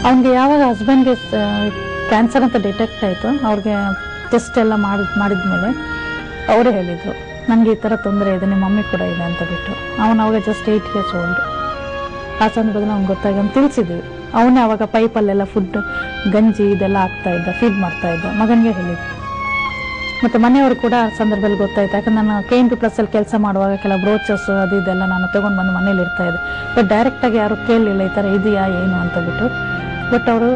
ಅವನಿಗೆ ಯಾವಾಗ ಹಸ್ಬೆಂಡ್ಗೆ ಕ್ಯಾನ್ಸರ್ ಅಂತ ಡಿಟೆಕ್ಟ್ ಆಯಿತು, ಅವ್ರಿಗೆ ಟೆಸ್ಟ್ ಎಲ್ಲ ಮಾಡಿದ್ಮೇಲೆ ಅವರೇ ಹೇಳಿದರು ನನಗೆ ಈ ಥರ ತೊಂದರೆ ಇದೆ, ನಿಮ್ಮ ಮಮ್ಮಿ ಕೂಡ ಇದೆ ಅಂತ ಬಿಟ್ಟು. ಅವನು ಅವಾಗ ಜಸ್ಟ್ 8 years old. ಆ ಸಂದರ್ಭದಲ್ಲಿ ಅವ್ನಿಗೆ ಗೊತ್ತಾಗಿ ಅವ್ನು ತಿಳಿಸಿದ್ವಿ. ಅವನೇ ಅವಾಗ ಪೈಪಲ್ಲೆಲ್ಲ ಫುಡ್ ಗಂಜಿ ಇದೆಲ್ಲ ಆಗ್ತಾ ಇದ್ದ, ಫೀಡ್ ಮಾಡ್ತಾ ಇದ್ದ, ಮಗನಿಗೆ ಹೇಳಿದ್ವಿ. ಮತ್ತು ಮನೆಯವರು ಕೂಡ ಆ ಸಂದರ್ಭದಲ್ಲಿ ಗೊತ್ತಾಯ್ತು. ಯಾಕಂದ್ರೆ ನಾನು KNP+ ಅಲ್ಲಿ ಕೆಲಸ ಮಾಡುವಾಗ ಕೆಲವು ಬ್ರೋಚರ್ಸು ಅದು ಇದೆಲ್ಲ ನಾನು ತೊಗೊಂಡು ಬಂದು ಮನೇಲಿ ಇರ್ತಾ ಇದ್ದೆ. ಬಟ್ ಡೈರೆಕ್ಟಾಗಿ ಯಾರು ಕೇಳಲಿಲ್ಲ ಈ ಥರ ಇದೆಯಾ ಏನು ಅಂತ ಬಿಟ್ಟು. ಬಟ್ ಅವರು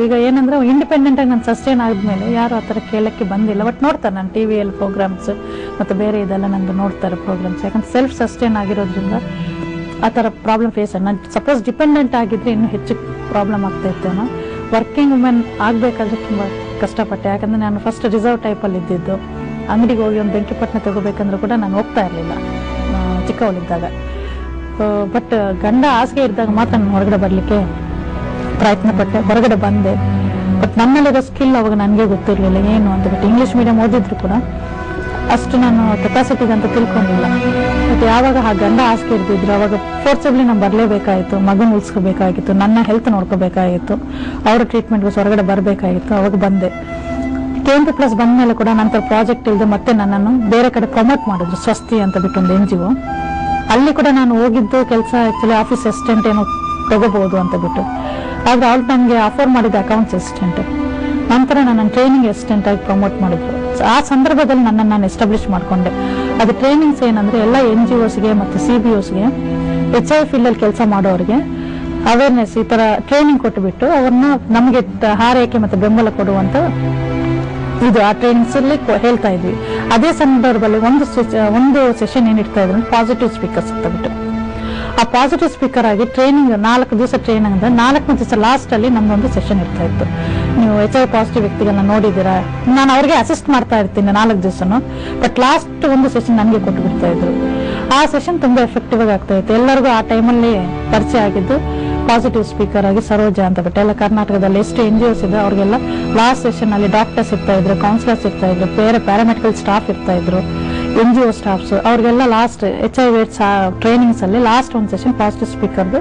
ಈಗ ಏನಂದ್ರೆ ಇಂಡಿಪೆಂಡೆಂಟಾಗಿ ನಾನು ಸಸ್ಟೈನ್ ಆದಮೇಲೆ ಯಾರು ಆ ಥರ ಕೇಳೋಕ್ಕೆ ಬಂದಿಲ್ಲ. ಬಟ್ ನೋಡ್ತಾರೆ ನಾನು TVಯಲ್ಲಿ ಪ್ರೋಗ್ರಾಮ್ಸ್ ಮತ್ತು ಬೇರೆ ಇದೆಲ್ಲ ನಂದು ನೋಡ್ತಾರೆ ಪ್ರೋಗ್ರಾಮ್ಸ್. ಯಾಕಂದ್ರೆ ಸೆಲ್ಫ್ ಸಸ್ಟೈನ್ ಆಗಿರೋದ್ರಿಂದ ಆ ಥರ ಪ್ರಾಬ್ಲಮ್ ಫೇಸ್ ನಾನು ಸಪೋಸ್ ಡಿಪೆಂಡೆಂಟ್ ಆಗಿದ್ರೆ ಇನ್ನೂ ಹೆಚ್ಚು ಪ್ರಾಬ್ಲಮ್ ಆಗ್ತಾ ಇತ್ತೇನೋ. ವರ್ಕಿಂಗ್ ವುಮೆನ್ ಆಗಬೇಕಾದ್ರೆ ತುಂಬ ಕಷ್ಟಪಟ್ಟೆ. ಯಾಕಂದರೆ ನಾನು ಫಸ್ಟ್ ರಿಸರ್ವ್ ಟೈಪಲ್ಲಿ ಇದ್ದಿದ್ದು. ಅಂಗಡಿಗೆ ಹೋಗಿ ಒಂದು ಬೆಂಕಿಪಟ್ಟಣ ತಗೋಬೇಕಂದ್ರೂ ಕೂಡ ನಾನು ಹೋಗ್ತಾ ಇರಲಿಲ್ಲ ಚಿಕ್ಕವಳಿದ್ದಾಗ. ಬಟ್ ಗಂಡ ಹಾಸಿಗೆ ಇದ್ದಾಗ ಮಾತ್ರ ನಾನು ಹೊರಗಡೆ ಬರಲಿಕ್ಕೆ ಪ್ರಯತ್ನ ಪಟ್ಟೆ, ಹೊರಗಡೆ ಬಂದೆ. ಬಟ್ ನನ್ನಲ್ಲಿರೋ ಸ್ಕಿಲ್ ಅವಾಗ ನನಗೆ ಗೊತ್ತಿರಲಿಲ್ಲ ಏನು ಅಂತ. ಬಟ್ ಇಂಗ್ಲೀಷ್ ಮೀಡಿಯಂ ಓದಿದ್ರು ಕೂಡ ಅಷ್ಟು ನಾನು ಕೆಪಾಸಿಟಿಗೆ ಅಂತ ತಿಳ್ಕೊಂಡಿಲ್ಲ. ಬಟ್ ಯಾವಾಗ ಆ ಗಂಡ ಹಾಸಿಗೆ ಇರ್ತಿದ್ರು ಅವಾಗ ಫೋರ್ಸಬ್ಲಿ ನಾನು ಬರಲೇಬೇಕಾಗಿತ್ತು, ಮಗನ ಉಳಿಸ್ಕೋಬೇಕಾಗಿತ್ತು, ನನ್ನ ಹೆಲ್ತ್ ನೋಡ್ಕೋಬೇಕಾಗಿತ್ತು, ಅವರ ಟ್ರೀಟ್ಮೆಂಟ್ಗೋಸ್ ಹೊರಗಡೆ ಬರಬೇಕಾಗಿತ್ತು. ಅವಾಗ ಬಂದೆ. KNP+ ಬಂದಮೇಲೆ ಕೂಡ ನಂತರ ಪ್ರಾಜೆಕ್ಟ್ ಇಲ್ಲದೆ ಮತ್ತೆ ನನ್ನನ್ನು ಬೇರೆ ಕಡೆ ಪ್ರಮೋಟ್ ಮಾಡಿದ್ರು, ಸ್ವಸ್ತಿ ಅಂತ ಬಿಟ್ಟು ಒಂದು NGO. ಅಲ್ಲಿ ಕೂಡ ನಾನು ಹೋಗಿದ್ದು ಕೆಲಸ ಆ್ಯಕ್ಚುಲಿ ಆಫೀಸ್ ಅಸಿಸ್ಟೆಂಟ್ ಏನೋ ತಗೋಬಹುದು ಅಂತ ಬಿಟ್ಟು. ಆದರೆ ಅವ್ರು ನನಗೆ ಆಫರ್ ಮಾಡಿದ ಅಕೌಂಟ್ಸ್ ಅಸಿಸ್ಟೆಂಟ್. ನಂತರ ನನ್ನ ಟ್ರೈನಿಂಗ್ ಅಸಿಸ್ಟೆಂಟ್ ಆಗಿ ಪ್ರಮೋಟ್ ಮಾಡಿದ್ರು. ಆ ಸಂದರ್ಭದಲ್ಲಿ ನನ್ನನ್ನು ನಾನು ಎಸ್ಟಾಬ್ಲಿಷ್ ಮಾಡಿಕೊಂಡೆ. ಅದು ಟ್ರೈನಿಂಗ್ಸ್ ಏನಂದ್ರೆ ಎಲ್ಲ NGOಸ್ಗೆ ಮತ್ತು CBOಸ್ಗೆ HIV ಫೀಲ್ಡಲ್ಲಿ ಕೆಲಸ ಮಾಡೋರಿಗೆ ಅವೇರ್ನೆಸ್ ಈ ಥರ ಟ್ರೈನಿಂಗ್ ಕೊಟ್ಟುಬಿಟ್ಟು ಅವ್ರನ್ನ ನಮಗೆ ಹಾರೈಕೆ ಮತ್ತು ಬೆಂಬಲ ಕೊಡುವಂತ ಇದು ಆ ಟ್ರೈನಿಂಗ್ಸ್ ಅಲ್ಲಿ ಹೇಳ್ತಾ ಇದ್ವಿ. ಅದೇ ಸಂದರ್ಭದಲ್ಲಿ ಒಂದು ಸೆಷನ್ ಏನಿಡ್ತಾ ಇದ್ರು ಪಾಸಿಟಿವ್ ಸ್ಪೀಕರ್ಸ್ ಅಂತ ಬಿಟ್ಟು. ಆ ಪಾಸಿಟಿವ್ ಸ್ಪೀಕರ್ ಆಗಿ ಟ್ರೈನಿಂಗ್ 4 ದಿವಸ ಟ್ರೈನಿಂಗ್ ಅಂದ್ರೆ 4ನೇ ದಿವಸ ಲಾಸ್ಟ್ ಅಲ್ಲಿ ನಮ್ದೊಂದು ಸೆಷನ್ ಇರ್ತಾ ಇತ್ತು. ನೀವು HIV ಪಾಸಿಟಿವ್ ವ್ಯಕ್ತಿಗಳನ್ನ ನೋಡಿದ್ದೀರಾ, ನಾನು ಅವ್ರಿಗೆ ಅಸಿಸ್ಟ್ ಮಾಡ್ತಾ ಇರ್ತೀನಿ 4 ದಿವಸನು. ಬಟ್ ಲಾಸ್ಟ್ ಒಂದು ಸೆಷನ್ ನನಗೆ ಕೊಟ್ಟು ಬಿಡ್ತಾ ಇದ್ರು. ಆ ಸೆಷನ್ ತುಂಬಾ ಎಫೆಕ್ಟಿವ್ ಆಗಿ ಆಗ್ತಾ ಇತ್ತು. ಎಲ್ಲರಿಗೂ ಆ ಟೈಮಲ್ಲಿ ಪರಿಚಯ ಆಗಿದ್ದು ಪಾಸಿಟಿವ್ ಸ್ಪೀಕರ್ ಆಗಿ ಸರೋಜಾ ಅಂತ ಬಿಟ್ಟು. ಎಲ್ಲ ಕರ್ನಾಟಕದಲ್ಲಿ ಎಷ್ಟು NGOs ಇದೆ ಅವ್ರಿಗೆಲ್ಲ ಲಾಸ್ಟ್ ಸೆಷನ್ ಅಲ್ಲಿ ಡಾಕ್ಟರ್ಸ್ ಇರ್ತಾ ಇದ್ರು, ಕೌನ್ಸಿಲರ್ಸ್ ಇರ್ತಾ ಇದ್ರು, ಬೇರೆ ಪ್ಯಾರಾಮೆಡಿಕಲ್ ಸ್ಟಾಫ್ ಇರ್ತಾ ಇದ್ರು, NGO ಸ್ಟಾಫ್ಸ್, ಅವ್ರಿಗೆಲ್ಲ ಲಾಸ್ಟ್ HIV ಟ್ರೈನಿಂಗ್ಸ್ ಅಲ್ಲಿ ಲಾಸ್ಟ್ ಒಂದು ಸೆಷನ್ ಪಾಸಿಟಿವ್ ಸ್ಪೀಕರ್ದು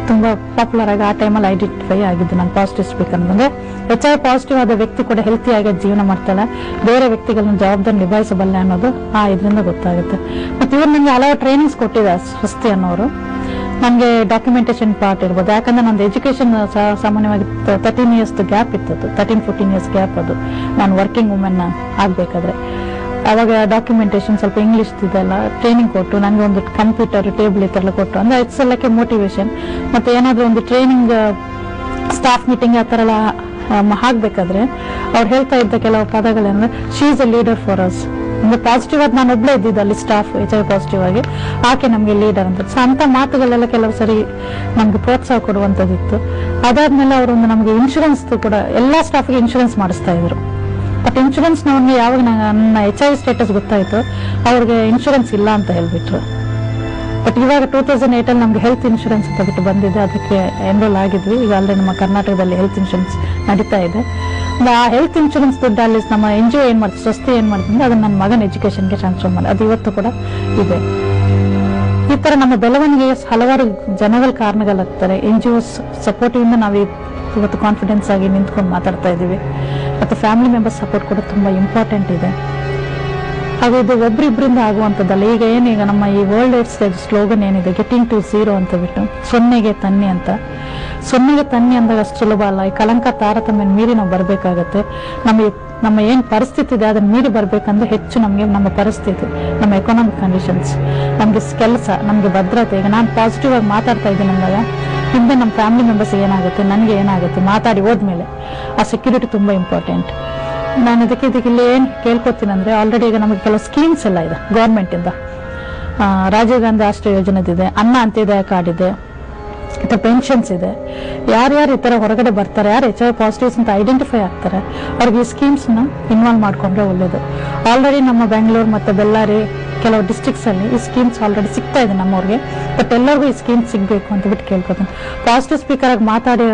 ತುಂಬಾ ಪಾಪ್ಯುಲರ್ ಆಗಿ ಆ ಟೈಮಲ್ಲಿ ಐಡೆಂಟಿಫೈ ಆಗಿದ್ದು. ನಾನು ಪಾಸಿಟಿವ್ ಸ್ಪೀಕರ್ ಅಂದ್ರೆ HIV ಪಾಸಿಟಿವ್ ಆದ ವ್ಯಕ್ತಿ ಕೂಡ ಹೆಲ್ತಿಯಾಗಿ ಜೀವನ ಮಾಡ್ತಾಳೆ, ಬೇರೆ ವ್ಯಕ್ತಿಗಳನ್ನ ಜವಾಬ್ದಾರಿ ನಿಭಾಯಿಸಬಲ್ಲೆ ಅನ್ನೋದು ಇದರಿಂದ ಗೊತ್ತಾಗುತ್ತೆ. ಮತ್ತೆ ಇವ್ರು ನನಗೆ ಹಲವು ಟ್ರೈನಿಂಗ್ಸ್ ಕೊಟ್ಟಿದ್ದಾರೆ ಸ್ವಸ್ತಿ ಅನ್ನೋರು. ನನಗೆ ಡಾಕ್ಯುಮೆಂಟೇಶನ್ ಪಾರ್ಟ್ ಇರ್ಬೋದು, ಯಾಕಂದ್ರೆ ನಂದು ಎಜುಕೇಶನ್ ಸಾಮಾನ್ಯವಾಗಿ 13 years ಗ್ಯಾಪ್ ಇತ್ತು, 13-14 years ಗ್ಯಾಪ್. ಅದು ನಾನು ವರ್ಕಿಂಗ್ ವುಮೆನ್ ಆಗ್ಬೇಕಾದ್ರೆ ಅವಾಗ ಡಾಕ್ಯುಮೆಂಟೇಶನ್ ಸ್ವಲ್ಪ ಇಂಗ್ಲಿಷ್ ಇದೆಲ್ಲ ಟ್ರೈನಿಂಗ್ ಕೊಟ್ಟು ನನಗೆ ಒಂದು ಕಂಪ್ಯೂಟರ್ ಟೇಬಲ್ ಈ ಥರ ಕೊಟ್ಟು ಅಂದ್ರೆ ಇಟ್ಸಲ್ಲಕ್ಕೆ ಮೋಟಿವೇಶನ್. ಮತ್ತೆ ಏನಾದರೂ ಒಂದು ಟ್ರೈನಿಂಗ್ ಸ್ಟಾಫ್ ಮೀಟಿಂಗ್ ಆ ಥರ ಎಲ್ಲ ಆಗ್ಬೇಕಾದ್ರೆ ಅವ್ರು ಹೇಳ್ತಾ ಇದ್ದ ಕೆಲವು ಪದಗಳೇನಂದ್ರೆ she is a leader for us. ಅಂದ್ರೆ ಪಾಸಿಟಿವ್ ಆಗಿ ನಾನು ಒಬ್ಳೆ ಇದ್ದಿದ್ದು ಅಲ್ಲಿ ಸ್ಟಾಫ್ HIV ಪಾಸಿಟಿವ್ ಆಗಿ, ಆಕೆ ನಮಗೆ ಲೀಡರ್ ಅಂತ. ಸೊ ಅಂತ ಮಾತುಗಳೆಲ್ಲ ಕೆಲವು ಸರಿ ನಮ್ಗೆ ಪ್ರೋತ್ಸಾಹ ಕೊಡುವಂಥದ್ದಿತ್ತು. ಅದಾದ್ಮೇಲೆ ಅವರೊಂದು ನಮಗೆ ಇನ್ಶೂರೆನ್ಸ್ ಕೂಡ ಎಲ್ಲ ಸ್ಟಾಫ್ಗೆ ಇನ್ಶೂರೆನ್ಸ್ ಮಾಡಿಸ್ತಾ ಇದ್ರು. ಬಟ್ ಇನ್ಶೂರೆನ್ಸ್ನವ್ರಿಗೆ ಯಾವಾಗ ನನ್ನ HIV ಸ್ಟೇಟಸ್ ಗೊತ್ತಾಯ್ತು ಅವ್ರಿಗೆ ಇನ್ಶೂರೆನ್ಸ್ ಇಲ್ಲ ಅಂತ ಹೇಳ್ಬಿಟ್ರು. ಬಟ್ ಇವಾಗ 2008 ಅಲ್ಲಿ ನಮ್ಗೆ ಹೆಲ್ತ್ ಇನ್ಶೂರೆನ್ಸ್ ಅಂತ ಬಿಟ್ಟು ಬಂದಿದೆ, ಅದಕ್ಕೆ ಎನ್ರೋಲ್ ಆಗಿದ್ವಿ. ಈಗ ಅಲ್ಲೇ ನಮ್ಮ ಕರ್ನಾಟಕದಲ್ಲಿ ಹೆಲ್ತ್ ಇನ್ಶೂರೆನ್ಸ್ ನಡೀತಾ ಇದೆ. ಆ ಹೆಲ್ತ್ ಇನ್ಶೂರೆನ್ಸ್ ದುಡ್ಡು ಅಲ್ಲಿ ನಮ್ಮ NGO ಏನ್ ಮಾಡ್ತೀವಿ, ಸ್ವಸ್ತಿ ಏನ್ ಮಾಡ್ತೀನಿ ಅದನ್ನ ನನ್ನ ಮಗನ ಎಜುಕೇಶನ್ಗೆ ಟ್ರಾನ್ಸ್ಫರ್ ಮಾಡಿ ಅದು ಇವತ್ತು ಕೂಡ ಇದೆ. ಈ ತರ ನಮ್ಮ ಬೆಳವಣಿಗೆಗೆ ಹಲವಾರು ಜನಗಳ ಕಾರಣಗಳಾಗ್ತಾರೆ. NGOs ಸಪೋರ್ಟಿವ್ ಇಂದ ನಾವು ಇವತ್ತು ಕಾನ್ಫಿಡೆನ್ಸ್ ಆಗಿ ನಿಂತ್ಕೊಂಡು ಮಾತಾಡ್ತಾ ಇದ್ದೀವಿ. ಮತ್ತು ಫ್ಯಾಮಿಲಿ ಮೆಂಬರ್ಸ್ ಸಪೋರ್ಟ್ ಕೂಡ ತುಂಬಾ ಇಂಪಾರ್ಟೆಂಟ್ ಇದೆ. ಹಾಗೂ ಇದು ಒಬ್ರಿಬ್ರಿಂದ ಆಗುವಂಥದ್ದಲ್ಲ. ಈಗ ನಮ್ಮ ಈ ವರ್ಲ್ಡ್ ಏಡ್ಸ್ ಡೇ ಸ್ಲೋಗನ್ ಏನಿದೆ, ಗೆಟಿಂಗ್ ಟು ಝೀರೋ ಅಂತ ಬಿಟ್ಟು 0ಗೆ ತನ್ನಿ ಅಂತ. 0ಗೆ ತನ್ನಿ ಅಂದಾಗ ಅಷ್ಟು ಸುಲಭ ಅಲ್ಲ. ಈ ಕಳಂಕ ತಾರತಮ್ಯ ಮೀರಿ ನಾವು ಬರಬೇಕಾಗತ್ತೆ. ನಮ್ಮ ಏನು ಪರಿಸ್ಥಿತಿ ಇದೆ ಅದನ್ನ ಮೀರಿ ಬರ್ಬೇಕಂದ್ರೆ ಹೆಚ್ಚು ನಮಗೆ ನಮ್ಮ ಪರಿಸ್ಥಿತಿ, ನಮ್ಮ ಎಕನಾಮಿಕ್ ಕಂಡೀಷನ್ಸ್, ನಮಗೆ ಕೆಲಸ, ನಮಗೆ ಭದ್ರತೆ. ಈಗ ನಾನು ಪಾಸಿಟಿವ್ ಆಗಿ ಮಾತಾಡ್ತಾ ಇದ್ದೀನಿ ಅಂದಾಗ ಹಿಂದೆ ನಮ್ಮ ಫ್ಯಾಮಿಲಿ ಮೆಂಬರ್ಸ್ ಏನಾಗುತ್ತೆ, ನನಗೆ ಏನಾಗುತ್ತೆ ಮಾತಾಡಿ ಹೋದ್ಮೇಲೆ ಆ ಸೆಕ್ಯೂರಿಟಿ ತುಂಬಾ ಇಂಪಾರ್ಟೆಂಟ್. ನಾನು ಇದಕ್ಕೆ ಇಲ್ಲಿ ಏನು ಕೇಳ್ಕೊತೀನಿ ಅಂದ್ರೆ ಆಲ್ರೆಡಿ ಈಗ ನಮಗೆ ಕೆಲವು ಸ್ಕೀಮ್ಸ್ ಎಲ್ಲ ಇದೆ ಗೌರ್ಮೆಂಟ್ ಇಂದ. ರಾಜೀವ್ ಗಾಂಧಿ ರಾಷ್ಟ್ರೀಯ ಯೋಜನೆದಿದೆ, ಅನ್ನ ಅಂತ್ಯೋದಯ ಕಾರ್ಡ್ ಇದೆ, ಅಥವಾ ಪೆನ್ಷನ್ಸ್ ಇದೆ. ಯಾರ್ಯಾರು ಈ ತರ ಹೊರಗಡೆ ಬರ್ತಾರೆ, ಯಾರು HIV ಪಾಸಿಟಿವ್ಸ್ ಅಂತ ಐಡೆಂಟಿಫೈ ಆಗ್ತಾರೆ, ಅವ್ರಿಗೆ ಈ ಸ್ಕೀಮ್ಸ್ ನ ಇನ್ವಾಲ್ವ್ ಮಾಡ್ಕೊಂಡ್ರೆ ಒಳ್ಳೇದು. ಆಲ್ರೆಡಿ ನಮ್ಮ ಬೆಂಗಳೂರು ಮತ್ತೆ ಬೆಳ್ಳಾರಿ ಕೆಲವು ಡಿಸ್ಟ್ರಿಕ್ಟ್ಸ್ ಅಲ್ಲಿ ಈ ಸ್ಕೀಮ್ಸ್ ಆಲ್ರೆಡಿ ಸಿಗ್ತಾ ಇದೆ ನಮ್ಮವ್ರಿಗೆ. ಬಟ್ ಎಲ್ಲರಿಗೂ ಈ ಸ್ಕೀಮ್ ಸಿಗ್ಬೇಕು ಅಂತ ಬಿಟ್ಟು ಕೇಳ್ಕೊತೀನಿ. ಪಾಸಿಟಿವ್ ಸ್ಪೀಕರ್ ಆಗಿ ಮಾತಾಡಿ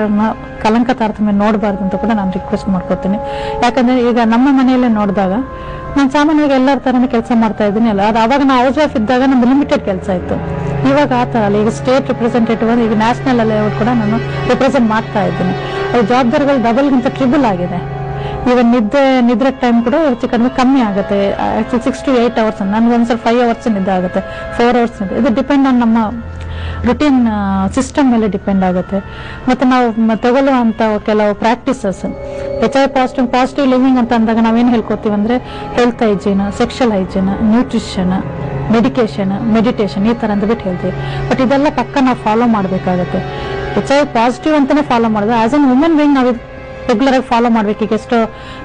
ಕಲಂಕ ತಾರತಮ್ಯ ನೋಡಬಾರ್ದು ಅಂತ ಕೂಡ ನಾನು ರಿಕ್ವೆಸ್ಟ್ ಮಾಡ್ಕೊತೀನಿ. ಯಾಕಂದ್ರೆ ಈಗ ನಮ್ಮ ಮನೆಯಲ್ಲೇ ನೋಡಿದಾಗ ನಾನು ಸಾಮಾನ್ಯವಾಗಿ ಎಲ್ಲರ ತರನೇ ಕೆಲಸ ಮಾಡ್ತಾ ಇದ್ದೀನಿ ಅಲ್ಲ. ಅದು ಅವಾಗ ನಾವು ಹೌಸ್ ವೈಫ್ ಇದ್ದಾಗ ನಮ್ದು ಲಿಮಿಟೆಡ್ ಕೆಲಸ ಇತ್ತು. ಇವಾಗ ಆ ಥರ ಅಲ್ಲ. ಈಗ ಸ್ಟೇಟ್ ರಿಪ್ರೆಸೆಂಟೇಟಿವ್ ಈಗ ನ್ಯಾಷನಲ್ ಲೆವೆಲ್ ಕೂಡ ನಾನು ರಿಪ್ರೆಸೆಂಟ್ ಮಾಡ್ತಾ ಇದ್ದೀನಿ. ಅವ್ರ ಜವಾಬ್ದಾರಿಗಳು ಡಬಲ್ಗಿಂತ ಟ್ರಿಬಲ್ ಆಗಿದೆ. ಈವನ್ ನಿದ್ರೆ ಟೈಮ್ ಕೂಡ ಹೆಚ್ಚು ಕಡಿಮೆ ಕಮ್ಮಿ ಆಗುತ್ತೆ. 6 to 8 hours, ನನ್ಗೆ ಒಂದ್ಸಲ 5 hours ನಿದ್ದೆ ಆಗುತ್ತೆ, 4 hours ನಿದ್ದೆ. ಇದು ಡಿಪೆಂಡ್ ಆನ್ ನಮ್ಮ ರುಟೀನ್ ಸಿಸ್ಟಮ್ ಮೇಲೆ ಡಿಪೆಂಡ್ ಆಗುತ್ತೆ. ಮತ್ತೆ ನಾವು ತಗೊಳ್ಳುವಂತ ಕೆಲವು ಪ್ರಾಕ್ಟೀಸಸ್, ಪಾಸಿಟಿವ್ ಲಿವಿಂಗ್ ಅಂತ ಅಂದಾಗ ನಾವೇನು ಹೇಳ್ಕೊತೀವಿ ಅಂದ್ರೆ health hygiene, sexual hygiene, nutrition, meditation ಈ ತರ ಅಂತ ಬಿಟ್ಟು ಹೇಳ್ತೀವಿ. ಬಟ್ ಇದೆಲ್ಲ ಪಕ್ಕ ನಾವು ಫಾಲೋ ಮಾಡಬೇಕಾಗತ್ತೆ. ಪಾಸಿಟಿವ್ ಅಂತಾನೆ ಫಾಲೋ ಮಾಡಿದ್ರೆ ಆಸ್ ಎನ್ ವುಮೆನ್ ಬೀಯಿಂಗ್ ನಾವು ರೆಗ್ಯುಲರ್ ಆಗಿ ಫಾಲೋ ಮಾಡ್ಬೇಕು. ಈಗ ಎಷ್ಟೋ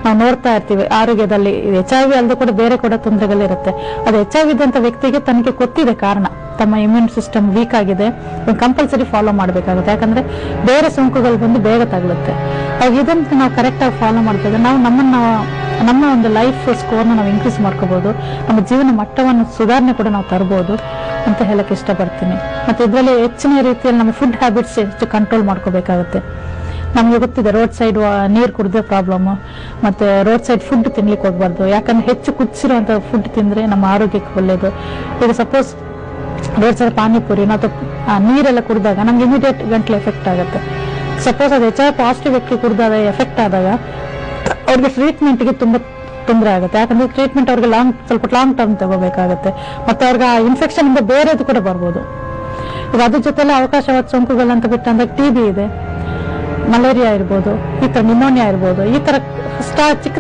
ನಾವು ನೋಡ್ತಾ ಇರ್ತೀವಿ ಆರೋಗ್ಯದಲ್ಲಿ HIV ಅಲ್ಲದೆ ಕೂಡ ಬೇರೆ ಕೂಡ ತೊಂದರೆಗಳಿರುತ್ತೆ. ಅದು HIV ಇದ್ದಂತ ವ್ಯಕ್ತಿಗೆ ತನಗೆ ಗೊತ್ತಿದೆ ಕಾರಣ, ತಮ್ಮ ಇಮ್ಯೂನ್ ಸಿಸ್ಟಮ್ ವೀಕ್ ಆಗಿದೆ, ಕಂಪಲ್ಸರಿ ಫಾಲೋ ಮಾಡಬೇಕಾಗುತ್ತೆ. ಯಾಕಂದ್ರೆ ಬೇರೆ ಸೋಂಕುಗಳು ಬಂದು ಬೇಗ ತಗಲುತ್ತೆ. ಅವಾಗ ಇದನ್ನ ನಾವು ಕರೆಕ್ಟ್ ಆಗಿ ಫಾಲೋ ಮಾಡ್ತಿದ್ರೆ ನಾವು ನಮ್ಮ ಒಂದು ಲೈಫ್ ಸ್ಕೋರ್ನ ನಾವು ಇನ್ಕ್ರೀಸ್ ಮಾಡ್ಕೋಬಹುದು, ನಮ್ಮ ಜೀವನ ಮಟ್ಟವನ್ನು ಸುಧಾರಣೆ ಕೂಡ ನಾವು ತರಬಹುದು ಅಂತ ಹೇಳಕ್ ಇಷ್ಟಪಡ್ತೀನಿ. ಮತ್ತೆ ಇದರಲ್ಲಿ ಹೆಚ್ಚಿನ ರೀತಿಯಲ್ಲಿ ನಮ್ಮ ಫುಡ್ ಹ್ಯಾಬಿಟ್ಸ್ ಹೆಚ್ಚು ಕಂಟ್ರೋಲ್ ಮಾಡ್ಕೋಬೇಕಾಗುತ್ತೆ. ನಮ್ಗೆ ಗೊತ್ತಿದೆ ರೋಡ್ ಸೈಡ್ ನೀರು ಕುಡಿದ್ರೆ ಪ್ರಾಬ್ಲಮ್, ಮತ್ತೆ ರೋಡ್ ಸೈಡ್ ಫುಡ್ ತಿನ್ಲಿಕ್ಕೆ ಹೋಗ್ಬಾರ್ದು. ಯಾಕಂದ್ರೆ ಹೆಚ್ಚು ಕುದಿಸಿರುವಂತ ಫುಡ್ ತಿಂದ್ರೆ ನಮ್ಮ ಆರೋಗ್ಯಕ್ಕೆ ಒಳ್ಳೇದು. ಈಗ ಸಪೋಸ್ ರೋಡ್ ಸೈಡ್ ಪಾನಿಪುರಿ ಅಥವಾ ನೀರೆಲ್ಲ ಕುಡಿದಾಗ ನಮ್ಗೆ ಇಮಿಡಿಯೇಟ್ ಗಂಟ್ಲು ಎಫೆಕ್ಟ್ ಆಗುತ್ತೆ. ಸಪೋಸ್ ಅದು HIV ಪಾಸಿಟಿವ್ ವ್ಯಕ್ತಿ ಕುಡಿದಾಗ ಎಫೆಕ್ಟ್ ಆದಾಗ ಅವ್ರಿಗೆ ಟ್ರೀಟ್ಮೆಂಟ್ಗೆ ತುಂಬಾ ತೊಂದರೆ ಆಗುತ್ತೆ. ಯಾಕಂದ್ರೆ ಟ್ರೀಟ್ಮೆಂಟ್ ಅವ್ರಿಗೆ ಸ್ವಲ್ಪ ಲಾಂಗ್ ಟರ್ಮ್ ತಗೋಬೇಕಾಗುತ್ತೆ. ಮತ್ತೆ ಅವ್ರಿಗೆ ಆ ಇನ್ಫೆಕ್ಷನ್ ಇಂದ ಬೇರೆದು ಕೂಡ ಬರ್ಬೋದು. ಈಗ ಅದ್ರ ಜೊತೆಲ್ಲ ಅವಕಾಶವಾದ ಸೋಂಕುಗಳಂತ ಬಿಟ್ಟಂದಾಗ TB ಇದೆ, ಮಲೇರಿಯಾ ಇರ್ಬೋದು, ಈ ತರ ನಿಮೋನಿಯಾ ಇರ್ಬೋದು. ಈ ತರ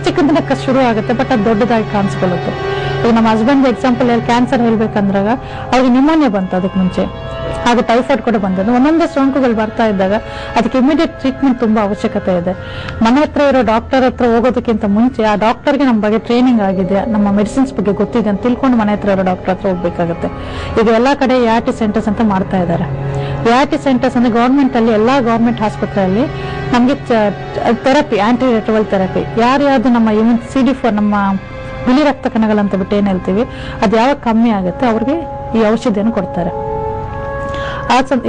ಚಿಕ್ಕದಿಂದ ಶುರು ಆಗುತ್ತೆ, ಬಟ್ ಅದು ದೊಡ್ಡದಾಗಿ ಕಾಣಿಸ್ಕೊಳ್ಳುತ್ತೆ. ಈಗ ನಮ್ಮ ಹಸ್ಬೆಂಡ್ ಎಕ್ಸಾಂಪಲ್ ಕ್ಯಾನ್ಸರ್ ಹೇಳ್ಬೇಕಂದ್ರಾಗ ಅವ್ರಿಗೆ ನಿಮೋನಿಯಾ ಬಂತು ಅದಕ್ಕೆ ಮುಂಚೆ, ಹಾಗೆ ಟೈಫಾಯ್ಡ್ ಕೂಡ ಬಂದದ್ದು. ಒಂದೊಂದೇ ಸೋಂಕುಗಳು ಬರ್ತಾ ಇದ್ದಾಗ ಅದಕ್ಕೆ ಇಮಿಡಿಯೇಟ್ ಟ್ರೀಟ್ಮೆಂಟ್ ತುಂಬಾ ಅವಶ್ಯಕತೆ ಇದೆ. ಮನೆ ಹತ್ರ ಇರೋ ಡಾಕ್ಟರ್ ಹತ್ರ ಹೋಗೋದಕ್ಕಿಂತ ಮುಂಚೆ ಆ ಡಾಕ್ಟರ್ಗೆ ನಮ್ಮ ಬಗ್ಗೆ ಟ್ರೈನಿಂಗ್ ಆಗಿದೆ, ನಮ್ಮ ಮೆಡಿಸಿನ್ಸ್ ಬಗ್ಗೆ ಗೊತ್ತಿದೆ ಅಂತ ತಿಳ್ಕೊಂಡು ಮನೆ ಹತ್ರ ಇರೋ ಡಾಕ್ಟರ್ ಹತ್ರ ಹೋಗ್ಬೇಕಾಗುತ್ತೆ. ಈಗ ಎಲ್ಲಾ ಕಡೆ ART ಸೆಂಟರ್ಸ್ ಅಂತ ಮಾಡ್ತಾ ಇದ್ದಾರೆ. ART ಸೆಂಟರ್ಸ್ ಅಂದ್ರೆ ಗವರ್ಮೆಂಟ್ ಅಲ್ಲಿ ಎಲ್ಲಾ ಗವರ್ಮೆಂಟ್ ಆಸ್ಪತ್ರೆಯಲ್ಲಿ ನಮ್ಗೆ ಥೆರಪಿ, ಆಂಟಿ ರೆಟ್ರೋವೈರಲ್ ಥೆರಪಿ, ಯಾರ್ಯಾವ್ದು ನಮ್ಮ ಇಮ್ಯೂನ್ CD4 ನಮ್ಮ ಬಿಳಿ ರಕ್ತ ಕಣಗಳಂತ ಬಿಟ್ಟು ಏನ್ ಹೇಳ್ತೀವಿ ಅದು ಯಾವಾಗ ಕಮ್ಮಿ ಆಗುತ್ತೆ ಅವ್ರಿಗೆ ಈ ಔಷಧಿಯನ್ನು ಕೊಡ್ತಾರೆ.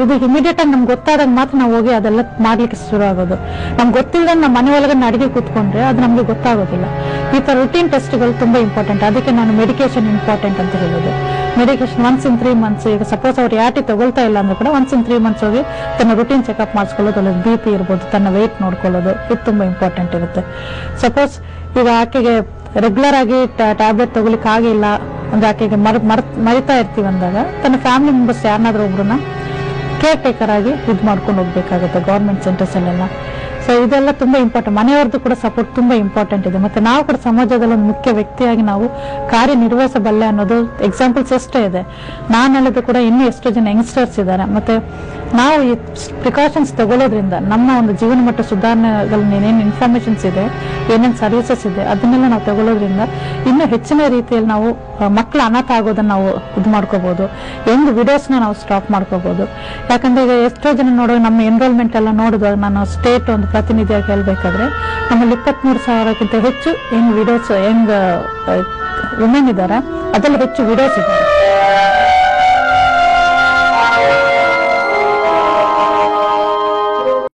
ಇದು ಇಮಿಡಿಯೇಟ್ ಆಗಿ ನಮ್ಗೆ ಗೊತ್ತಾದಾಗ ಮಾತ್ರ ನಾವು ಹೋಗಿ ಅದೆಲ್ಲ ಮಾಡ್ಲಿಕ್ಕೆ ಶುರು ಆಗೋದು. ನಮ್ಗೆ ಗೊತ್ತಿಲ್ಲದೆ ನಮ್ಮ ಮನೆ ಒಳಗಡೆ ಅಡಿಗೆ ಕೂತ್ಕೊಂಡ್ರೆ ಅದು ನಮ್ಗೆ ಗೊತ್ತಾಗೋದಿಲ್ಲ. ಈ ತರ ರುಟೀನ್ ಟೆಸ್ಟ್ಗಳು ತುಂಬಾ ಇಂಪಾರ್ಟೆಂಟ್. ಅದಕ್ಕೆ ನಾನು ಮೆಡಿಕೇಶನ್ ಇಂಪಾರ್ಟೆಂಟ್ ಅಂತ ಹೇಳೋದು. ಮೆಡಿಕೇಶನ್ once in 3 months, ಈಗ ಸಪೋಸ್ ಅವ್ರು ART ತಗೊಳ್ತಾ ಇಲ್ಲ ಅಂದ್ರೆ ಕೂಡ once in 3 months ಹೋಗಿ ತನ್ನ ರುಟೀನ್ ಚೆಕ್ಅಪ್ ಮಾಡಿಸ್ಕೊಳ್ಳೋದು, ಅಲ್ಲ BP ಇರ್ಬೋದು, ತನ್ನ ವೆಯ್ಟ್ ನೋಡ್ಕೊಳ್ಳೋದು, ಇದು ತುಂಬಾ ಇಂಪಾರ್ಟೆಂಟ್ ಇರುತ್ತೆ. ಸಪೋಸ್ ಈಗ ಆಕೆಗೆ ರೆಗ್ಯುಲರ್ ಆಗಿ ಟ್ಯಾಬ್ಲೆಟ್ ತಗೊಲಿಕ್ಕೆ ಆಗಿಲ್ಲ ಅಂದ್ರೆ ಆಕೆಗೆ ಮರಿತಾ ಇರ್ತೀವಿ ಅಂದಾಗ ತನ್ನ ಫ್ಯಾಮಿಲಿ ಮೆಂಬರ್ಸ್ ಯಾರನ್ನಾದ್ರೂ ಒಬ್ರನ್ನ ಕೇರ್ ಟೇಕರ್ ಆಗಿ ಇದು ಮಾಡ್ಕೊಂಡು ಹೋಗ್ಬೇಕಾಗುತ್ತೆ ಗವರ್ಮೆಂಟ್ ಸೆಂಟರ್ಸ್ ಅಲ್ಲೆಲ್ಲ. ಸೊ ಇದೆಲ್ಲ ತುಂಬಾ ಇಂಪಾರ್ಟೆಂಟ್. ಮನೆಯವ್ರದ್ದು ಕೂಡ ಸಪೋರ್ಟ್ ತುಂಬಾ ಇಂಪಾರ್ಟೆಂಟ್ ಇದೆ. ಮತ್ತೆ ನಾವು ಕೂಡ ಸಮಾಜದಲ್ಲಿ ಒಂದು ಮುಖ್ಯ ವ್ಯಕ್ತಿಯಾಗಿ ನಾವು ಕಾರ್ಯನಿರ್ವಹಿಸಬಲ್ಲೆ ಅನ್ನೋದು ಎಕ್ಸಾಂಪಲ್ಸ್ ಎಷ್ಟೇ ಇದೆ. ನಾನಲ್ಲದೆ ಕೂಡ ಇನ್ನೂ ಎಷ್ಟೋ ಜನ ಯಂಗ್ಸ್ಟರ್ಸ್ ಇದ್ದಾರೆ. ಮತ್ತೆ ನಾವು ಈ ಪ್ರಿಕಾಷನ್ಸ್ ತಗೊಳ್ಳೋದ್ರಿಂದ ನಮ್ಮ ಒಂದು ಜೀವನ ಮಟ್ಟ ಸುಧಾರಣೆಗಳು ಏನೇನು ಇನ್ಫಾರ್ಮೇಶನ್ಸ್ ಇದೆ, ಏನೇನು ಸರ್ವಿಸಸ್ ಇದೆ, ಅದನ್ನೆಲ್ಲ ನಾವು ತಗೊಳ್ಳೋದ್ರಿಂದ ಇನ್ನೂ ಹೆಚ್ಚಿನ ರೀತಿಯಲ್ಲಿ ನಾವು ಮಕ್ಕಳು ಅನಾಥ ಆಗೋದನ್ನ ನಾವು ಇದು ಮಾಡ್ಕೋಬಹುದು. ಹೆಂಗ್ ವಿಡೋಸ್ನ ನಾವು ಸ್ಟಾಪ್ ಮಾಡ್ಕೋಬಹುದು. ಯಾಕಂದ್ರೆ ಈಗ ಎಷ್ಟೋ ಜನ ನೋಡೋ ನಮ್ಮ ಎನ್ರೋಲ್ಮೆಂಟ್ ಎಲ್ಲ ನೋಡಿದಾಗ ನಾನು ಸ್ಟೇಟ್ ಒಂದು ಪ್ರತಿನಿಧಿಯಾಗಿ ಹೇಳ್ಬೇಕಾದ್ರೆ ನಮ್ಮಲ್ಲಿ 23,000ಕ್ಕಿಂತ ಹೆಚ್ಚು ಹೆಂಗ್ ವಿಡೋಸ್ ವುಮೆನ್ ಇದ್ದಾರೆ, ಅದರಲ್ಲಿ ಹೆಚ್ಚು ವಿಡೋಸ್ ಇದ್ದಾರೆ.